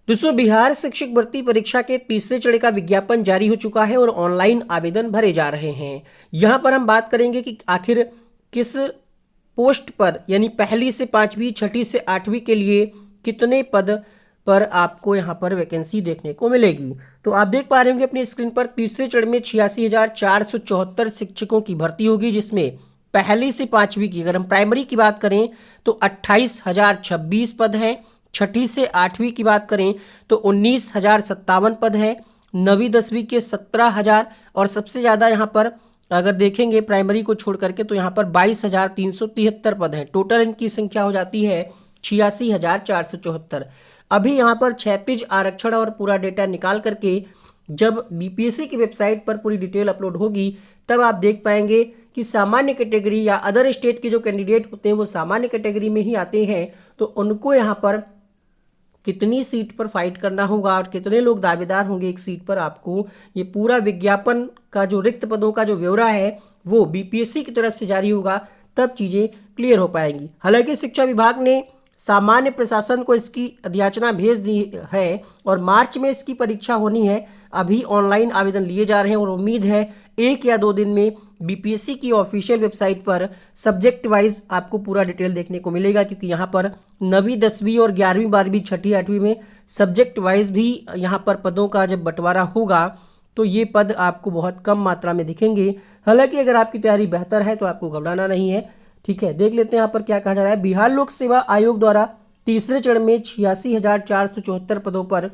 दोस्तों, बिहार शिक्षक भर्ती परीक्षा के तीसरे चरण का विज्ञापन जारी हो चुका है और ऑनलाइन आवेदन भरे जा रहे हैं। यहाँ पर हम बात करेंगे कि आखिर किस पोस्ट पर, यानी पहली से पांचवी, छठी से आठवीं के लिए कितने पद पर आपको यहाँ पर वैकेंसी देखने को मिलेगी। तो आप देख पा रहे होंगे अपनी स्क्रीन पर, तीसरे चरण में 86,474 शिक्षकों की भर्ती होगी, जिसमें पहली से पांचवी की, अगर हम प्राइमरी की बात करें तो 28,026 पद हैं। छठी से आठवीं की बात करें तो 19,057 पद हैं। नवीं दसवीं के 17,000, और सबसे ज़्यादा यहाँ पर अगर देखेंगे प्राइमरी को छोड़ करके तो यहाँ पर 22,373 पद हैं। टोटल इनकी संख्या हो जाती है 86,474। अभी यहाँ पर क्षैतिज आरक्षण और पूरा डेटा निकाल करके जब बीपीएससी की वेबसाइट पर पूरी डिटेल अपलोड होगी तब आप देख पाएंगे कि सामान्य कैटेगरी या अदर स्टेट के जो कैंडिडेट होते हैं वो सामान्य कैटेगरी में ही आते हैं, तो उनको यहाँ पर कितनी सीट पर फाइट करना होगा और कितने लोग दावेदार होंगे एक सीट पर, आपको ये पूरा विज्ञापन का जो रिक्त पदों का जो ब्यौरा है वो बीपीएससी की तरफ से जारी होगा, तब चीज़ें क्लियर हो पाएंगी। हालांकि शिक्षा विभाग ने सामान्य प्रशासन को इसकी अधियाचना भेज दी है और मार्च में इसकी परीक्षा होनी है। अभी ऑनलाइन आवेदन लिए जा रहे हैं और उम्मीद है 1 या 2 दिन में बीपीएससी की ऑफिशियल वेबसाइट पर सब्जेक्ट वाइज आपको पूरा डिटेल देखने को मिलेगा, क्योंकि यहाँ पर नवीं, दसवीं और 11वीं, 12वीं, छठी, आठवीं में सब्जेक्ट वाइज भी यहाँ पर पदों का जब बंटवारा होगा तो ये पद आपको बहुत कम मात्रा में दिखेंगे। हालांकि अगर आपकी तैयारी बेहतर है तो आपको घबराना नहीं है। ठीक है, देख लेते हैं यहाँ पर क्या कहा जा रहा है। बिहार लोक सेवा आयोग द्वारा तीसरे चरण में 86,474 पदों पर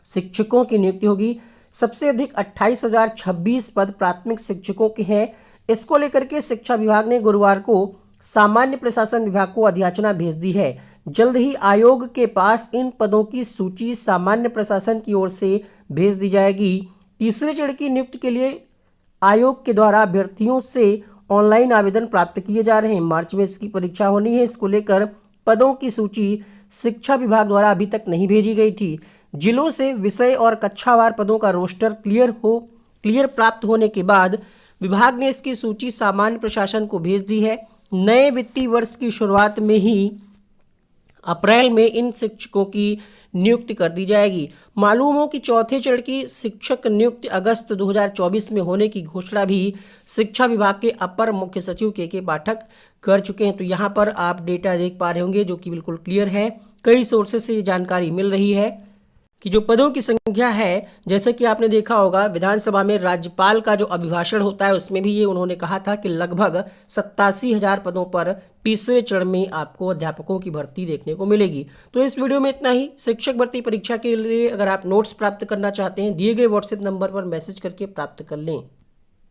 शिक्षकों की नियुक्ति होगी। सबसे अधिक 28,026 पद प्राथमिक शिक्षकों के हैं। इसको लेकर के शिक्षा विभाग ने गुरुवार को सामान्य प्रशासन विभाग को अधियाचना भेज दी है। जल्द ही आयोग के पास इन पदों की सूची सामान्य प्रशासन की ओर से भेज दी जाएगी। तीसरे चरण की नियुक्ति के लिए आयोग के द्वारा अभ्यर्थियों से ऑनलाइन आवेदन प्राप्त किए जा रहे हैं। मार्च में इसकी परीक्षा होनी है। इसको लेकर पदों की सूची शिक्षा विभाग द्वारा अभी तक नहीं भेजी गई थी। जिलों से विषय और कक्षावार पदों का रोस्टर क्लियर प्राप्त होने के बाद विभाग ने इसकी सूची सामान्य प्रशासन को भेज दी है। नए वित्तीय वर्ष की शुरुआत में ही अप्रैल में इन शिक्षकों की नियुक्ति कर दी जाएगी। मालूम हो कि चौथे चरण की शिक्षक नियुक्ति अगस्त 2024 में होने की घोषणा भी शिक्षा विभाग के अपर मुख्य सचिव के पाठक कर चुके हैं। तो यहाँ पर आप डेटा देख पा रहे होंगे जो कि बिल्कुल क्लियर है। कई सोर्सेस से ये जानकारी मिल रही है कि जो पदों की संख्या है, जैसे कि आपने देखा होगा विधानसभा में राज्यपाल का जो अभिभाषण होता है उसमें भी ये उन्होंने कहा था कि लगभग 87,000 पदों पर तीसरे चरण में आपको अध्यापकों की भर्ती देखने को मिलेगी। तो इस वीडियो में इतना ही। शिक्षक भर्ती परीक्षा के लिए अगर आप नोट्स प्राप्त करना चाहते हैं, दिए गए व्हाट्सएप नंबर पर मैसेज करके प्राप्त कर लें।